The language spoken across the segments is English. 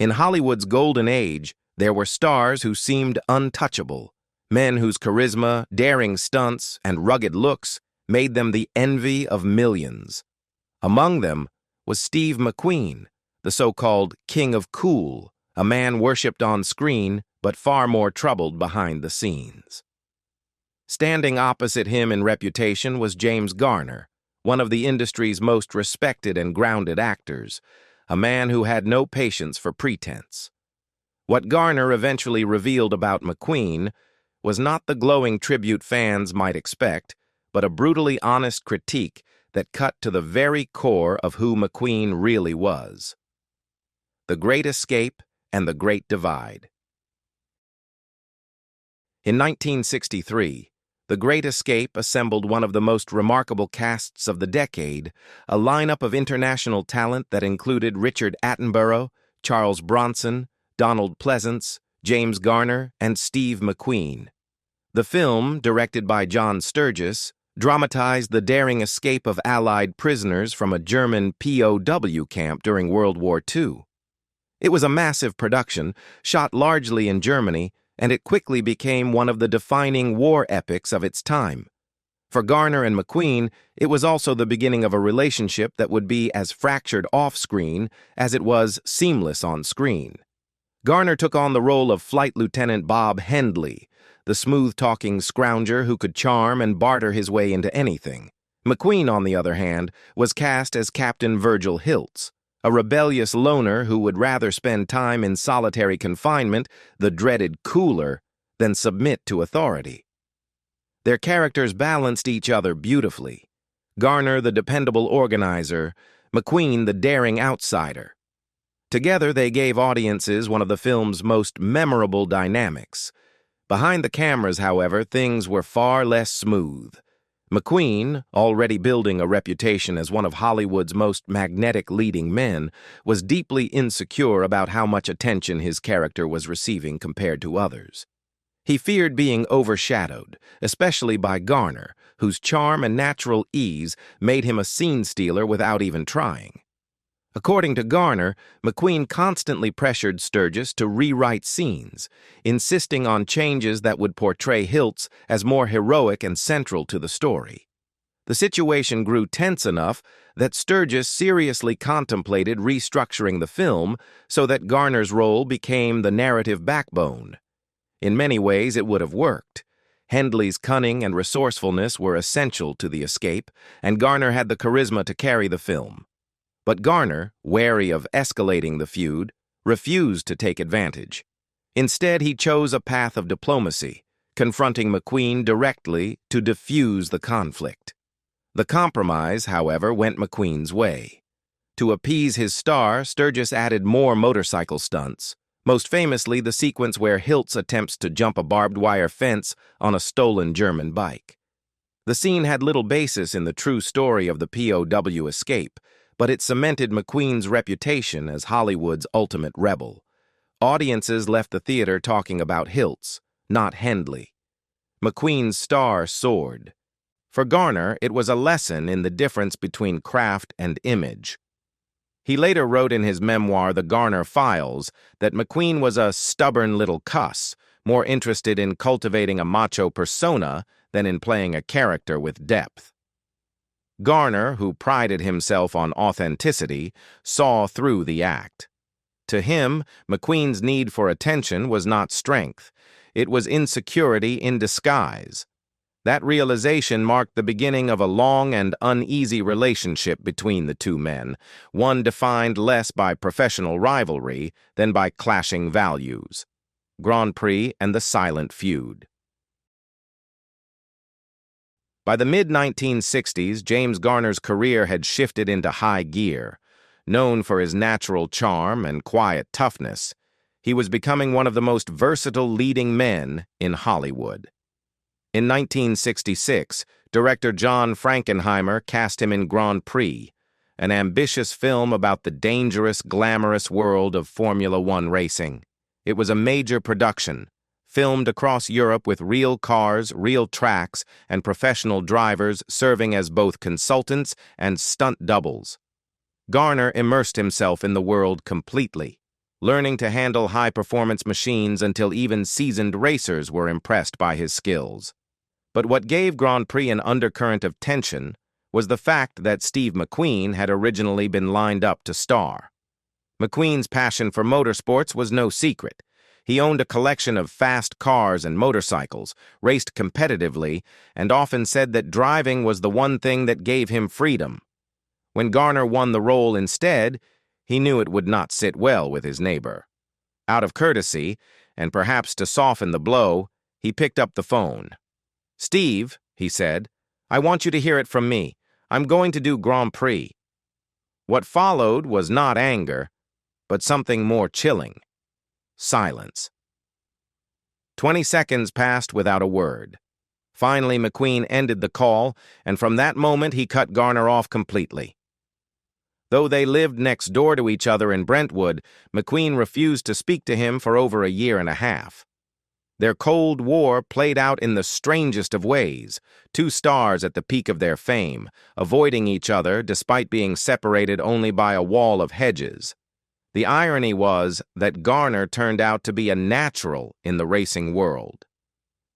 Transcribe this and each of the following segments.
In Hollywood's golden age, there were stars who seemed untouchable, men whose charisma, daring stunts, and rugged looks made them the envy of millions. Among them was Steve McQueen, the so-called King of Cool, a man worshipped on screen but far more troubled behind the scenes. Standing opposite him in reputation was James Garner, one of the industry's most respected and grounded actors, a man who had no patience for pretense. What Garner eventually revealed about McQueen was not the glowing tribute fans might expect, but a brutally honest critique that cut to the very core of who McQueen really was. The Great Escape and the Great Divide. In 1963, The Great Escape assembled one of the most remarkable casts of the decade, a lineup of international talent that included Richard Attenborough, Charles Bronson, Donald Pleasance, James Garner, and Steve McQueen. The film, directed by John Sturges, dramatized the daring escape of Allied prisoners from a German POW camp during World War II. It was a massive production, shot largely in Germany, and it quickly became one of the defining war epics of its time. For Garner and McQueen, it was also the beginning of a relationship that would be as fractured off-screen as it was seamless on screen. Garner took on the role of Flight Lieutenant Bob Hendley, the smooth-talking scrounger who could charm and barter his way into anything. McQueen, on the other hand, was cast as Captain Virgil Hiltz, a rebellious loner who would rather spend time in solitary confinement, the dreaded cooler, than submit to authority. Their characters balanced each other beautifully. Garner, the dependable organizer, McQueen, the daring outsider. Together, they gave audiences one of the film's most memorable dynamics. Behind the cameras, however, things were far less smooth. McQueen, already building a reputation as one of Hollywood's most magnetic leading men, was deeply insecure about how much attention his character was receiving compared to others. He feared being overshadowed, especially by Garner, whose charm and natural ease made him a scene stealer without even trying. According to Garner, McQueen constantly pressured Sturges to rewrite scenes, insisting on changes that would portray Hiltz as more heroic and central to the story. The situation grew tense enough that Sturges seriously contemplated restructuring the film so that Garner's role became the narrative backbone. In many ways, it would have worked. Hendley's cunning and resourcefulness were essential to the escape, and Garner had the charisma to carry the film. But Garner, wary of escalating the feud, refused to take advantage. Instead, he chose a path of diplomacy, confronting McQueen directly to diffuse the conflict. The compromise, however, went McQueen's way. To appease his star, Sturges added more motorcycle stunts, most famously the sequence where Hiltz attempts to jump a barbed wire fence on a stolen German bike. The scene had little basis in the true story of the POW escape, but it cemented McQueen's reputation as Hollywood's ultimate rebel. Audiences left the theater talking about Hiltz, not Hendley. McQueen's star soared. For Garner, it was a lesson in the difference between craft and image. He later wrote in his memoir, The Garner Files, that McQueen was a stubborn little cuss, more interested in cultivating a macho persona than in playing a character with depth. Garner, who prided himself on authenticity, saw through the act. To him, McQueen's need for attention was not strength. It was insecurity in disguise. That realization marked the beginning of a long and uneasy relationship between the two men, one defined less by professional rivalry than by clashing values. Grand Prix and the Silent Feud. By the mid-1960s, James Garner's career had shifted into high gear. Known for his natural charm and quiet toughness, he was becoming one of the most versatile leading men in Hollywood. In 1966, director John Frankenheimer cast him in Grand Prix, an ambitious film about the dangerous, glamorous world of Formula One racing. It was a major production, filmed across Europe with real cars, real tracks, and professional drivers serving as both consultants and stunt doubles. Garner immersed himself in the world completely. learning to handle high-performance machines until even seasoned racers were impressed by his skills. But what gave Grand Prix an undercurrent of tension was the fact that Steve McQueen had originally been lined up to star. McQueen's passion for motorsports was no secret. He owned a collection of fast cars and motorcycles, raced competitively, and often said that driving was the one thing that gave him freedom. When Garner won the role instead, he knew it would not sit well with his neighbor. Out of courtesy, and perhaps to soften the blow, he picked up the phone. "Steve," he said, "I want you to hear it from me. I'm going to do Grand Prix." What followed was not anger, but something more chilling. Silence. 20 seconds passed without a word. Finally, McQueen ended the call, and from that moment he cut Garner off completely. Though they lived next door to each other in Brentwood, McQueen refused to speak to him for over a year and a half. Their Cold War played out in the strangest of ways, two stars at the peak of their fame, avoiding each other despite being separated only by a wall of hedges. The irony was that Garner turned out to be a natural in the racing world.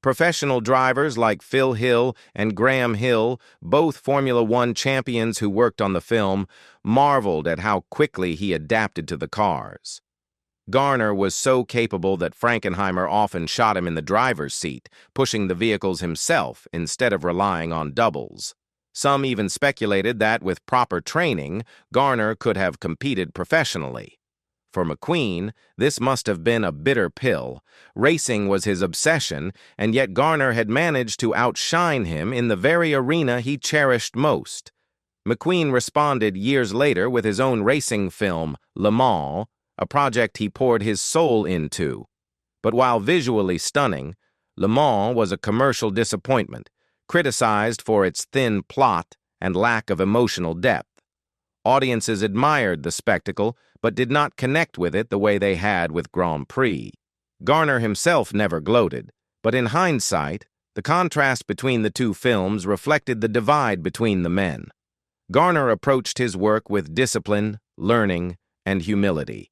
Professional drivers like Phil Hill and Graham Hill, both Formula One champions who worked on the film, marveled at how quickly he adapted to the cars. Garner was so capable that Frankenheimer often shot him in the driver's seat, pushing the vehicles himself instead of relying on doubles. Some even speculated that, with proper training, Garner could have competed professionally. For McQueen, this must have been a bitter pill. Racing was his obsession, and yet Garner had managed to outshine him in the very arena he cherished most. McQueen responded years later with his own racing film, Le Mans, a project he poured his soul into. But while visually stunning, Le Mans was a commercial disappointment, criticized for its thin plot and lack of emotional depth. Audiences admired the spectacle, but did not connect with it the way they had with Grand Prix. Garner himself never gloated, but in hindsight, the contrast between the two films reflected the divide between the men. Garner approached his work with discipline, learning, and humility.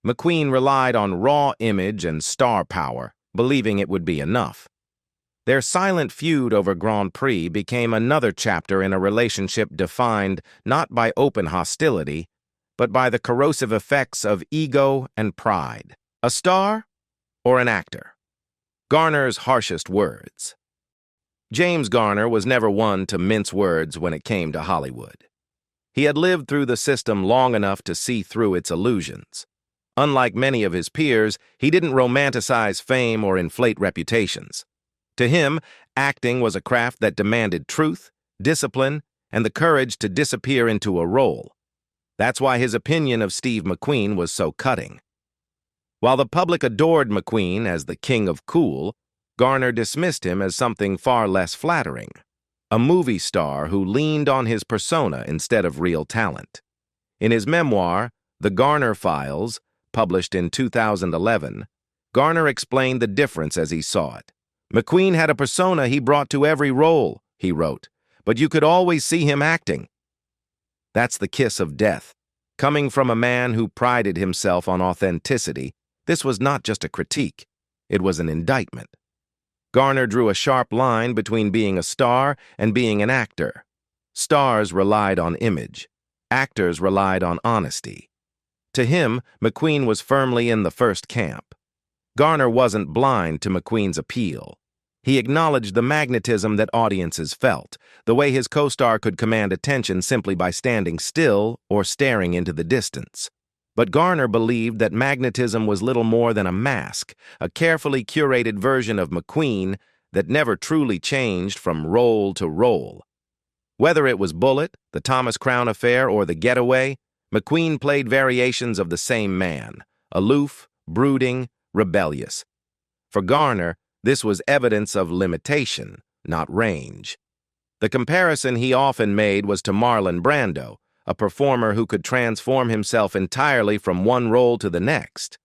McQueen relied on raw image and star power, believing it would be enough. Their silent feud over Grand Prix became another chapter in a relationship defined not by open hostility, but by the corrosive effects of ego and pride. A star or an actor? Garner's harshest words. James Garner was never one to mince words when it came to Hollywood. He had lived through the system long enough to see through its illusions. Unlike many of his peers, he didn't romanticize fame or inflate reputations. To him, acting was a craft that demanded truth, discipline, and the courage to disappear into a role. That's why his opinion of Steve McQueen was so cutting. While the public adored McQueen as the king of cool, Garner dismissed him as something far less flattering, a movie star who leaned on his persona instead of real talent. In his memoir, The Garner Files, published in 2011, Garner explained the difference as he saw it. "McQueen had a persona he brought to every role," he wrote, "but you could always see him acting." That's the kiss of death. Coming from a man who prided himself on authenticity, this was not just a critique, it was an indictment. Garner drew a sharp line between being a star and being an actor. Stars relied on image. Actors relied on honesty. To him, McQueen was firmly in the first camp. Garner wasn't blind to McQueen's appeal. He acknowledged the magnetism that audiences felt, the way his co-star could command attention simply by standing still or staring into the distance. But Garner believed that magnetism was little more than a mask, a carefully curated version of McQueen that never truly changed from role to role. Whether it was Bullitt, the Thomas Crown Affair, or The Getaway, McQueen played variations of the same man, aloof, brooding, rebellious. For Garner, this was evidence of limitation, not range. The comparison he often made was to Marlon Brando, a performer who could transform himself entirely from one role to the next.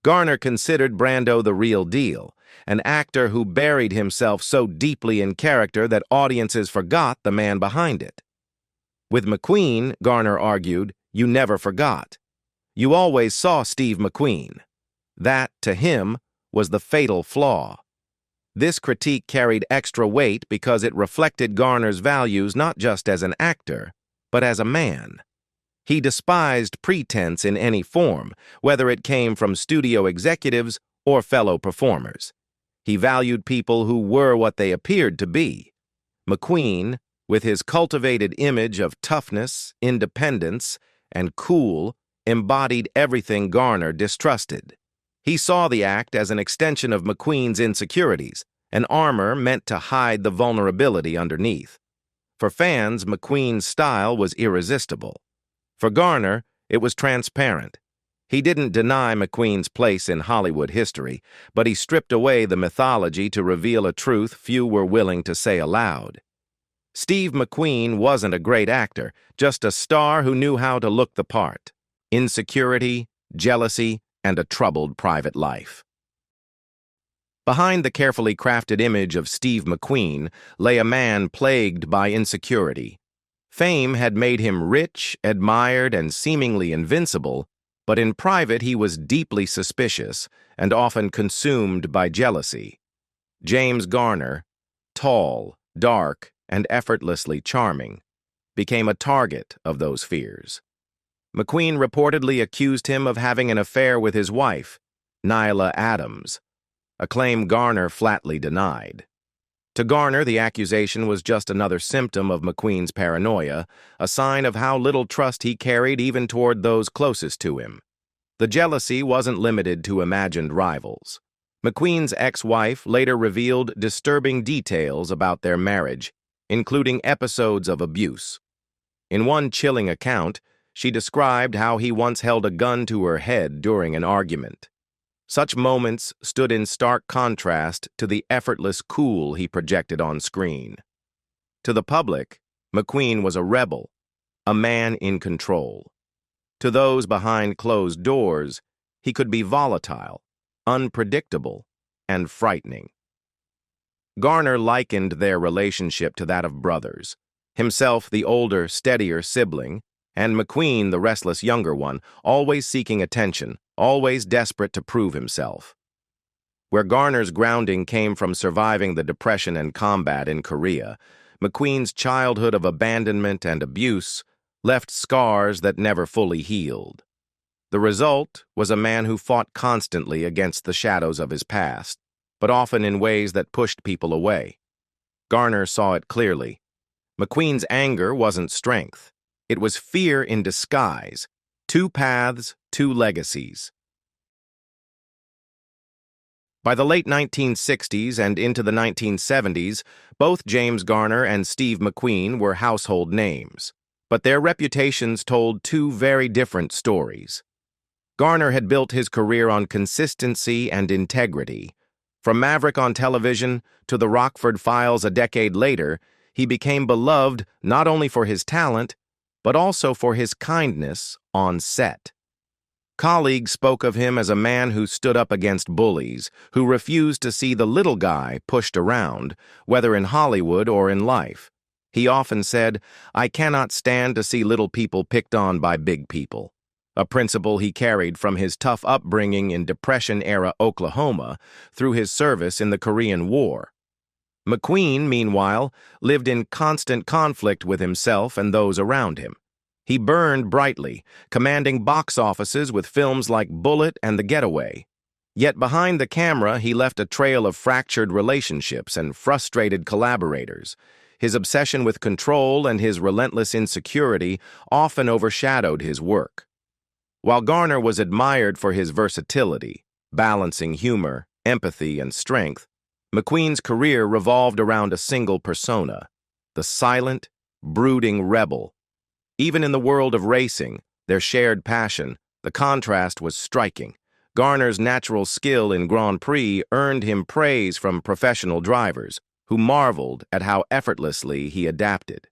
Garner considered Brando the real deal, an actor who buried himself so deeply in character that audiences forgot the man behind it. With McQueen, Garner argued, you never forgot. You always saw Steve McQueen. That, to him, was the fatal flaw. This critique carried extra weight because it reflected Garner's values not just as an actor, but as a man. He despised pretense in any form, whether it came from studio executives or fellow performers. He valued people who were what they appeared to be. McQueen, with his cultivated image of toughness, independence, and cool, embodied everything Garner distrusted. He saw the act as an extension of McQueen's insecurities, an armor meant to hide the vulnerability underneath. For fans, McQueen's style was irresistible. For Garner, it was transparent. He didn't deny McQueen's place in Hollywood history, but he stripped away the mythology to reveal a truth few were willing to say aloud. Steve McQueen wasn't a great actor, just a star who knew how to look the part. Insecurity, jealousy, and a troubled private life. Behind the carefully crafted image of Steve McQueen lay a man plagued by insecurity. Fame had made him rich, admired, and seemingly invincible, but in private he was deeply suspicious and often consumed by jealousy. James Garner, tall, dark, and effortlessly charming, became a target of those fears. McQueen reportedly accused him of having an affair with his wife, Nyla Adams, a claim Garner flatly denied. To Garner, the accusation was just another symptom of McQueen's paranoia, a sign of how little trust he carried even toward those closest to him. The jealousy wasn't limited to imagined rivals. McQueen's ex-wife later revealed disturbing details about their marriage, including episodes of abuse. In one chilling account, she described how he once held a gun to her head during an argument. Such moments stood in stark contrast to the effortless cool he projected on screen. To the public, McQueen was a rebel, a man in control. To those behind closed doors, he could be volatile, unpredictable, and frightening. Garner likened their relationship to that of brothers, himself the older, steadier sibling, and McQueen the restless younger one, always seeking attention, always desperate to prove himself. Where Garner's grounding came from surviving the Depression and combat in Korea, McQueen's childhood of abandonment and abuse left scars that never fully healed. The result was a man who fought constantly against the shadows of his past, but often in ways that pushed people away. Garner saw it clearly. McQueen's anger wasn't strength. It was fear in disguise. Two paths, two legacies. By the late 1960s and into the 1970s, both James Garner and Steve McQueen were household names, but their reputations told two very different stories. Garner had built his career on consistency and integrity. From Maverick on television to the Rockford Files a decade later, he became beloved not only for his talent, but also for his kindness on set. Colleagues spoke of him as a man who stood up against bullies, who refused to see the little guy pushed around, whether in Hollywood or in life. He often said, "I cannot stand to see little people picked on by big people," a principle he carried from his tough upbringing in Depression-era Oklahoma through his service in the Korean War. McQueen, meanwhile, lived in constant conflict with himself and those around him. He burned brightly, commanding box offices with films like Bullet and The Getaway. Yet behind the camera, he left a trail of fractured relationships and frustrated collaborators. His obsession with control and his relentless insecurity often overshadowed his work. While Garner was admired for his versatility, balancing humor, empathy, and strength, McQueen's career revolved around a single persona, the silent, brooding rebel. Even in the world of racing, their shared passion, the contrast was striking. Garner's natural skill in Grand Prix earned him praise from professional drivers, who marveled at how effortlessly he adapted.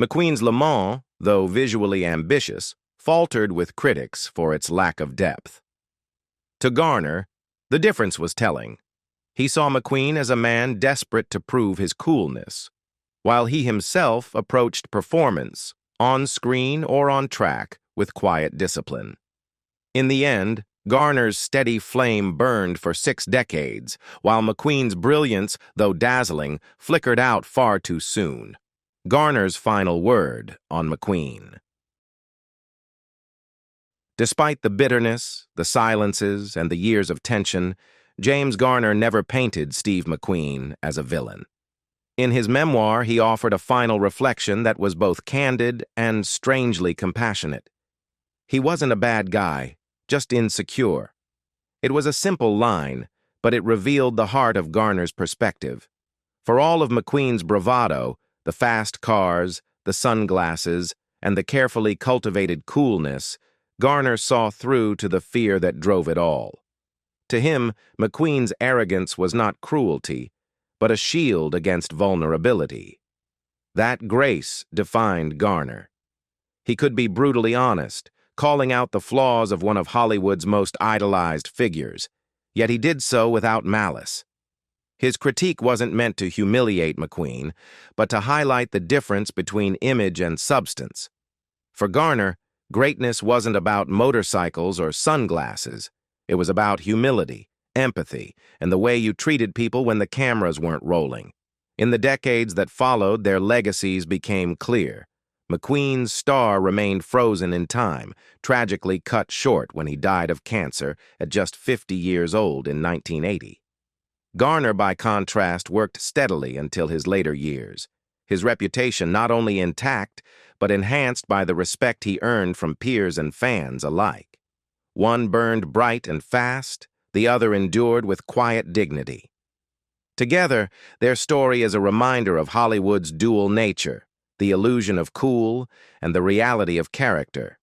McQueen's Le Mans, though visually ambitious, faltered with critics for its lack of depth. To Garner, the difference was telling. He saw McQueen as a man desperate to prove his coolness, while he himself approached performance, on screen or on track, with quiet discipline. In the end, Garner's steady flame burned for 6 decades, while McQueen's brilliance, though dazzling, flickered out far too soon. Garner's final word on McQueen. Despite the bitterness, the silences, and the years of tension, James Garner never painted Steve McQueen as a villain. In his memoir, he offered a final reflection that was both candid and strangely compassionate. He wasn't a bad guy, just insecure. It was a simple line, but it revealed the heart of Garner's perspective. For all of McQueen's bravado, the fast cars, the sunglasses, and the carefully cultivated coolness, Garner saw through to the fear that drove it all. To him, McQueen's arrogance was not cruelty, but a shield against vulnerability. That grace defined Garner. He could be brutally honest, calling out the flaws of one of Hollywood's most idolized figures, yet he did so without malice. His critique wasn't meant to humiliate McQueen, but to highlight the difference between image and substance. For Garner, greatness wasn't about motorcycles or sunglasses. It was about humility, empathy, and the way you treated people when the cameras weren't rolling. In the decades that followed, their legacies became clear. McQueen's star remained frozen in time, tragically cut short when he died of cancer at just 50 years old in 1980. Garner, by contrast, worked steadily until his later years, his reputation not only intact, but enhanced by the respect he earned from peers and fans alike. One burned bright and fast, the other endured with quiet dignity. Together, their story is a reminder of Hollywood's dual nature, the illusion of cool and the reality of character.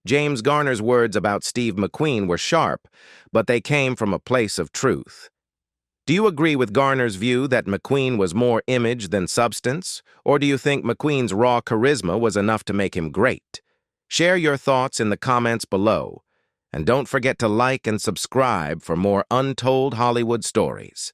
James Garner's words about Steve McQueen were sharp, but they came from a place of truth. Do you agree with Garner's view that McQueen was more image than substance, or do you think McQueen's raw charisma was enough to make him great? Share your thoughts in the comments below, and don't forget to like and subscribe for more untold Hollywood stories.